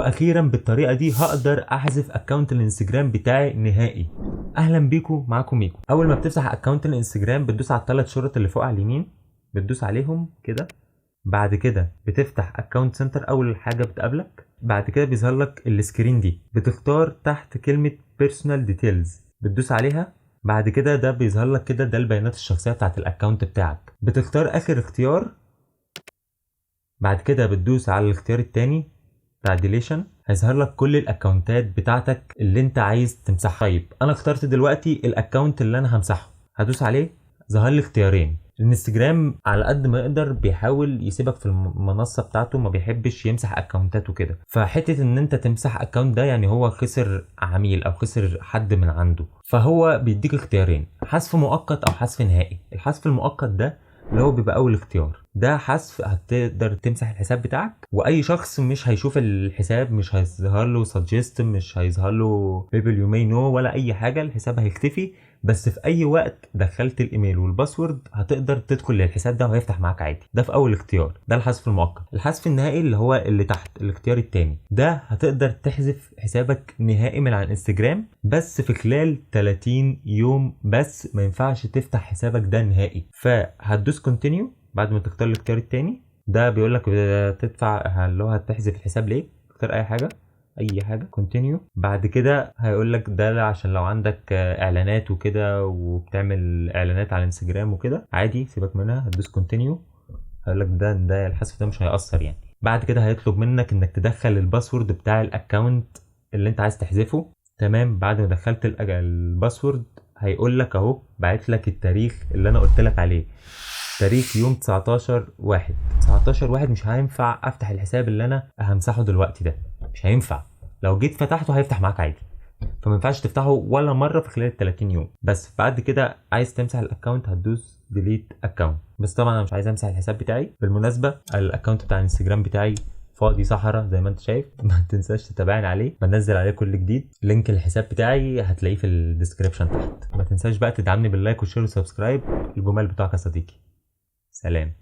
واخيرا بالطريقه دي هقدر احذف اكونت الانستجرام بتاعي نهائي. اهلا بيكم، معاكم ميكو. اول ما بتفتح اكونت الانستجرام بتدوس على الثلاث شرط اللي فوق على اليمين، بتدوس عليهم كده. بعد كده بتفتح اكونت سنتر، اول حاجه بتقابلك. بعد كده بيظهر لك السكرين دي، بتختار تحت كلمه بيرسونال ديتيلز، بتدوس عليها. بعد كده ده بيظهر لك كده، ده البيانات الشخصيه بتاعت الاكونت بتاعك. بتختار اخر اختيار. بعد كده بتدوس على الاختيار التاني بتاع ديليشن، هيظهر لك كل الاكونتات بتاعتك اللي انت عايز تمسحها. طيب انا اخترت دلوقتي الاكونت اللي انا همسحه، هدوس عليه. ظهر لي اختيارين. الانستجرام على قد ما يقدر بيحاول يسيبك في المنصه بتاعته، ما بيحبش يمسح اكونتاته كده. فحته ان انت تمسح اكونت ده يعني هو خسر عميل او خسر حد من عنده. فهو بيديك اختيارين، حذف مؤقت او حذف نهائي. الحذف المؤقت ده اللي هو بيبقى اول اختيار، ده حذف هتقدر تمسح الحساب بتاعك، واي شخص مش هيشوف الحساب، مش هيظهر له سجست، مش هيظهر له بيبل يو ماي نو ولا اي حاجه. الحساب هيختفي، بس في اي وقت دخلت الايميل والباسورد هتقدر تدخل للحساب ده وهيفتح معاك عادي. ده في اول اختيار، ده الحذف المؤقت. الحذف النهائي اللي هو اللي تحت الاختيار التاني، ده هتقدر تحذف حسابك نهائي من على الانستجرام، بس في خلال 30 يوم بس. ما ينفعش تفتح حسابك ده نهائي. فهتدوس كونتينيو بعد ما تختار الاختيار التاني. ده بيقول لك تدفع، اللي هو هتحذف الحساب ليه، اختار اي حاجه، اي حاجه، كونتينيو. بعد كده هيقول لك ده عشان لو عندك اعلانات وكده وبتعمل اعلانات على الانستجرام وكده، عادي سيبك منها، هتدوس كونتينيو. هيقول لك ده الحذف ده مش هيأثر يعني. بعد كده هيطلب منك انك تدخل الباسورد بتاع الاكونت اللي انت عايز تحذفه. تمام، بعد ما دخلت الباسورد هيقول لك اهو باعت لك التاريخ اللي انا قلت لك عليه، تاريخ يوم 19/1. 19/1 مش هينفع افتح الحساب اللي انا همسحه دلوقتي ده، مش هينفع. لو جيت فتحته هيفتح معاك عادي، فما ينفعش تفتحه ولا مره في خلال 30 يوم. بس بعد كده عايز تمسح الاكونت هتدوس ديليت اكونت. بس طبعا انا مش عايز امسح الحساب بتاعي. بالمناسبه الاكونت بتاع الانستجرام بتاعي فاضي صحرا زي ما انت شايف. ما تنساش تتابعني عليه، بنزل عليه كل جديد. لينك الحساب بتاعي هتلاقيه في الديسكريبشن تحت. ما تنساش بقى تدعمني باللايك والشير والسبسكرايب. الجمال بتاعك يا صديقي. سلام.